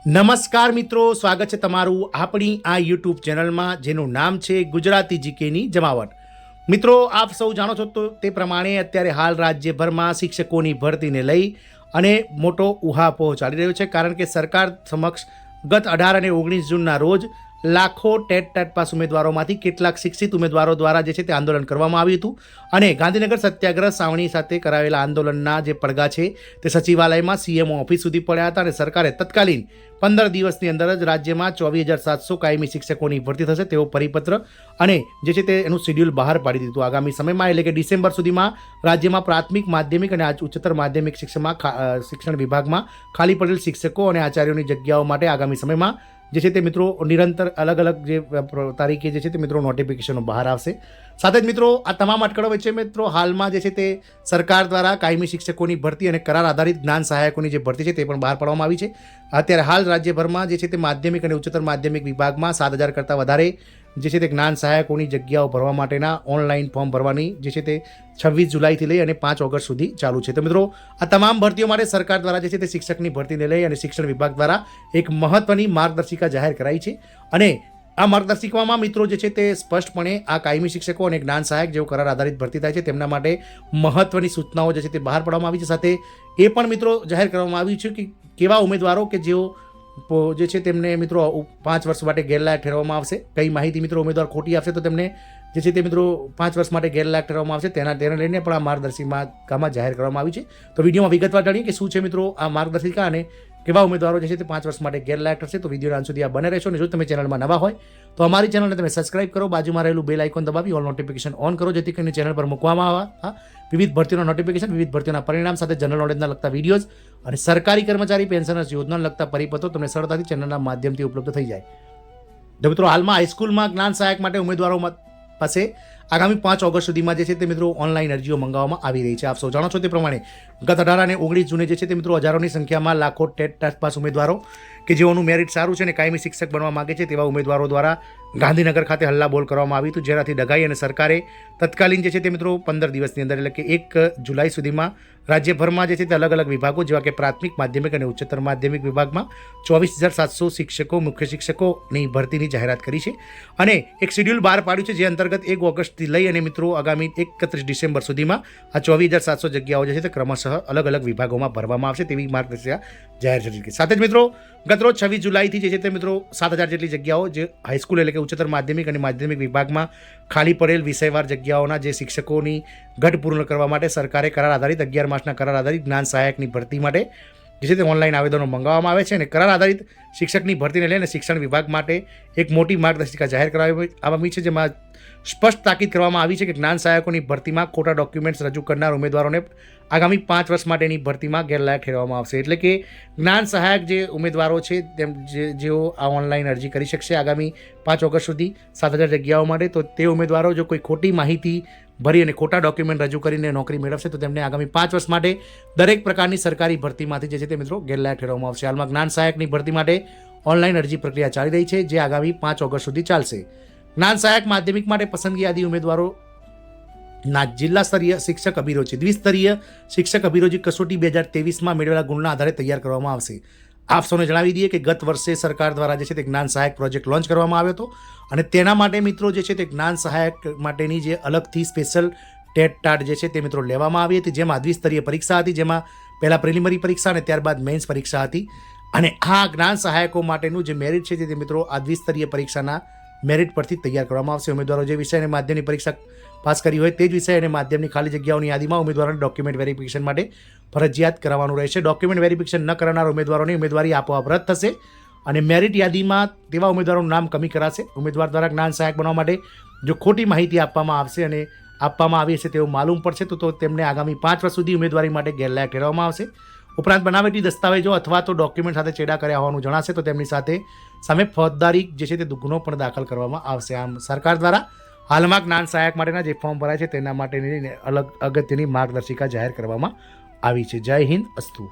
નમસ્કાર મિત્રો, સ્વાગત છે તમારું આપણી આ યુટ્યુબ ચેનલમાં જેનું નામ છે ગુજરાતી જીકેની જમાવટ। મિત્રો, આપ સૌ જાણો છો તો તે પ્રમાણે અત્યારે હાલ રાજ્યભરમાં શિક્ષકોની ભરતીને લઈ અને મોટો ઉહાપોહ ચાલી રહ્યો છે, કારણ કે સરકાર સમક્ષ ગત 18 અને 19 જૂનના રોજ લાખો ટેટ પાસ ઉમેદવારોમાંથી કેટલાક શિક્ષિત ઉમેદવારો દ્વારા જે છે તે આંદોલન કરવામાં આવ્યું હતું અને ગાંધીનગર સત્યાગ્રહ સાવણી સાથે કરાવેલા આંદોલનના જે પડઘા છે તે સચિવાલયમાં સીએમઓ ઓફિસ સુધી પડ્યા હતા અને સરકારે તત્કાલીન 15 દિવસની અંદર જ રાજ્યમાં 24,700 કાયમી શિક્ષકોની ભરતી થશે તેવો પરિપત્ર અને જે છે તે એનું શેડ્યુલ બહાર પાડી દીધું। આગામી સમયમાં એટલે કે ડિસેમ્બર સુધીમાં રાજ્યમાં પ્રાથમિક, માધ્યમિક અને ઉચ્ચતર માધ્યમિક શિક્ષણ વિભાગમાં ખાલી પડેલ શિક્ષકો અને આચાર્યોની જગ્યાઓ માટે આગામી સમયમાં જે છે તે મિત્રો નિરંતર અલગ અલગ જે તારીખે જે છે તે મિત્રો નોટિફિકેશનો બહાર આવશે। સાથે જ મિત્રો આ તમામ અટકળો વચ્ચે મિત્રો હાલમાં જે છે તે સરકાર દ્વારા કાયમી શિક્ષકોની ભરતી અને કરાર આધારિત જ્ઞાન સહાયકોની જે ભરતી છે તે પણ બહાર પાડવામાં આવી છે। અત્યારે હાલ રાજ્યભરમાં જે છે તે માધ્યમિક અને ઉચ્ચતર માધ્યમિક વિભાગમાં 7,000 કરતાં વધારે જે છે તે જ્ઞાન સહાયકોની જગ્યાઓ ભરવા માટેના ઓનલાઈન ફોર્મ ભરવાની જે છે તે 26 જુલાઈથી લઈ અને 5 ઓગસ્ટ સુધી ચાલુ છે। તો મિત્રો આ તમામ ભરતીઓ માટે સરકાર દ્વારા જે છે તે શિક્ષકની ભરતીને લઈ અને શિક્ષણ વિભાગ દ્વારા એક મહત્વની માર્ગદર્શિકા જાહેર કરાઈ છે અને આ માર્ગદર્શિકામાં મિત્રો જે છે તે સ્પષ્ટપણે આ કાયમી શિક્ષકો અને જ્ઞાન સહાયક જેઓ કરાર આધારિત ભરતી થાય છે તેમના માટે મહત્વની સૂચનાઓ જે છે તે બહાર પાડવામાં આવી છે। સાથે એ પણ મિત્રો જાહેર કરવામાં આવ્યું છે કે કેવા ઉમેદવારો કે જેઓ જે છે તેમને મિત્રો 5 વર્ષ માટે ગેરલાયક ઠેરવવામાં આવશે, કઈ માહિતી મિત્રો ઉમેદવાર ખોટી આપશે તો તેમને જે છે તે મિત્રો 5 વર્ષ માટે ગેરલાયક ઠેરવવામાં આવશે, તેને લઈને પણ આ માર્ગદર્શિકામાં જાહેર કરવામાં આવી છે। તો વિડીયોમાં વિગતવાર જાણીએ કે શું છે મિત્રો આ માર્ગદર્શિકા અને કેવા ઉમેદવારો જે છે તે 5 વર્ષ માટે ગેરલાયક થશે। તો વિડીયોના અંત સુધી આ બને રહેશો અને જો તમે ચેનલમાં નવા હોય તો અમારી ચેનલને તમે સબસ્ક્રાઇબ કરો, બાજુમાં રહેલું બેલ આઇકોન દબાવી ઓલ નોટિફિકેશન ઓન કરો, જેથી કરીને ચેનલ પર મૂકવામાં આવે વિવિધ ભરતીઓના નોટિફિકેશન, વિવિધ ભરતીઓના પરિણામ સાથે જનરલ નોલેજના લગતા વિડીયોઝ અને સરકારી કર્મચારી પેન્શનર્સ યોજનાને લગતા પરિપત્રો તમને સરળતાથી ચેનલના માધ્યમથી ઉપલબ્ધ થઈ જાય। તો મિત્રો હાલમાં હાઈસ્કૂલમાં જ્ઞાન સહાયક માટે ઉમેદવારો પાસે આગામી 5 ઓગસ્ટ સુધીમાં જે છે તે મિત્રો ઓનલાઈન અરજીઓ મંગાવવામાં આવી રહી છે। આપ સૌ જાણો છો તે પ્રમાણે ગત 18 અને 19 જૂને જે છે તે મિત્રો હજારોની સંખ્યામાં લાખો ટેટ પાસ ઉમેદવારો કે જેઓનું મેરિટ સારું છે અને કાયમી શિક્ષક બનવા માંગે છે તેવા ઉમેદવારો દ્વારા ગાંધીનગર ખાતે હલ્લાબોલ કરવામાં આવી હતું, જેનાથી ડઘાઈ અને સરકારે તત્કાલીન જે છે તે મિત્રો 15 દિવસની અંદર એટલે કે 1 જુલાઈ સુધીમાં રાજ્યભરમાં જે છે તે અલગ અલગ વિભાગો જેવા કે પ્રાથમિક, માધ્યમિક અને ઉચ્ચતર માધ્યમિક વિભાગમાં 24,700 શિક્ષકો, મુખ્ય શિક્ષકોની ભરતીની જાહેરાત કરી છે અને એક શેડ્યુલ બહાર પાડ્યું છે, જે અંતર્ગત 1 ઓગસ્ટથી લઈ અને મિત્રો આગામી 31 ડિસેમ્બર સુધીમાં આ 24,700 જગ્યાઓ જે છે તે ક્રમશઃ અલગ અલગ વિભાગોમાં ભરવામાં આવશે તેવી માર્ગદર્શિકા જાહેર કરી છે। સાથે જ મિત્રો ગતરોજ 26 જુલાઈથી જે છે તે મિત્રો 7,000 જેટલી જગ્યાઓ જે હાઈસ્કૂલ એટલે કે ઉચ્ચતર માધ્યમિક અને માધ્યમિક વિભાગમાં ખાલી પડેલ વિષયવાર જગ્યાઓના જે શિક્ષકોની ઘટ પૂર્ણ કરવા માટે સરકારે કરાર આધારિત 11 માસના કરાર આધારિત જ્ઞાન સહાયકની ભરતી માટે જે છે તે ઓનલાઈન આવેદનો મંગાવવામાં આવે છે અને કરાર આધારિત શિક્ષકની ભરતીને લઈને શિક્ષણ વિભાગ માટે એક મોટી માર્ગદર્શિકા જાહેર કરવામાં આવી છે, જેમાં સ્પષ્ટ તાકીદ કરવામાં આવી છે કે જ્ઞાન સહાયકોની ભરતીમાં ખોટા ડોક્યુમેન્ટ્સ રજૂ કરનાર ઉમેદવારોને આગામી 5 વર્ષ માટેની ભરતીમાં ગેરલાયક ઠેરવવામાં આવશે। એટલે કે જ્ઞાન સહાયક જે ઉમેદવારો છે તેમ જેઓ આ ઓનલાઈન અરજી કરી શકશે આગામી 5 ઓગસ્ટ સુધી 7,000 જગ્યાઓ માટે, તો તે ઉમેદવારો જો કોઈ ખોટી માહિતી ભરી અને ખોટા ડોક્યુમેન્ટ રજૂ કરીને નોકરી મેળવશે તો તેમને આગામી 5 વર્ષ માટે દરેક પ્રકારની સરકારી ભરતીમાંથી જે છે તે મિત્રો ગેરલાયક ઠેરવવામાં આવશે। હાલમાં જ્ઞાન સહાયકની ભરતી માટે ઓનલાઈન અરજી પ્રક્રિયા ચાલી રહી છે, જે આગામી 5 ઓગસ્ટ સુધી ચાલશે। જ્ઞાન સહાયક માધ્યમિક માટે પસંદગી યાદી ઉમેદવારોના જિલ્લા સ્તરીય શિક્ષક અભિરુચિ, દ્વિસ્તરીય શિક્ષક અભિરુચિ કસોટી 2023માં મેળવેલા ગુણના આધારે તૈયાર કરવામાં આવશે। આપ સૌને જણાવી દઈએ કે ગત વર્ષે સરકાર દ્વારા જે છે તે જ્ઞાન સહાયક પ્રોજેક્ટ લોન્ચ કરવામાં આવ્યો હતો અને તેના માટે મિત્રો જે છે તે જ્ઞાન સહાયક માટેની જે અલગથી સ્પેશિયલ ટેટ જે છે તે મિત્રો લેવામાં આવી હતી, જેમાં દ્વિસ્તરીય પરીક્ષા હતી, જેમાં પહેલાં પ્રિલિમિનરી પરીક્ષા અને ત્યારબાદ મેઇન્સ પરીક્ષા હતી અને આ જ્ઞાન સહાયકો માટેનું જે મેરિટ છે તે મિત્રો આ દ્વિસ્તરીય પરીક્ષાના મેરિટ પરથી તૈયાર કરવામાં આવશે। ઉમેદવારો જે વિષય અને માધ્યમની પરીક્ષા પાસ કરી હોય તે જ વિષય અને માધ્યમની ખાલી જગ્યાઓની યાદીમાં ઉમેદવારોને ડોક્યુમેન્ટ વેરિફિકેશન માટે ફરજિયાત કરાવવાનું રહેશે। ડોક્યુમેન્ટ વેરિફિકેશન ન કરનાર ઉમેદવારોની ઉમેદવારી આપોઆપ રદ થશે અને મેરિટ યાદીમાં તેવા ઉમેદવારોનું નામ કમી કરાશે। ઉમેદવાર દ્વારા જ્ઞાન સહાયક બનવા માટે જો ખોટી માહિતી આપવામાં આવશે અને આપવામાં આવી હશે તેવું માલુમ પડશે તો તેમને આગામી 5 વર્ષ સુધી ઉમેદવારી માટે ગેરલાયક ઠેરવવામાં આવશે। ઉપરાંત બનાવટી દસ્તાવેજો અથવા તો ડોક્યુમેન્ટ સાથે ચેડા કર્યા હોવાનું જણાશે તો તેમની સામે ફોજદારી જે છે તે ગુનો પણ દાખલ કરવામાં આવશે। આમ સરકાર દ્વારા હાલમાં જ્ઞાન સહાયક માટેના જે ફોર્મ ભરાય છે તેના માટેની અલગ અગત્યની માર્ગદર્શિકા જાહેર કરવામાં આવી છે। જય હિન્દ, અસ્તુ।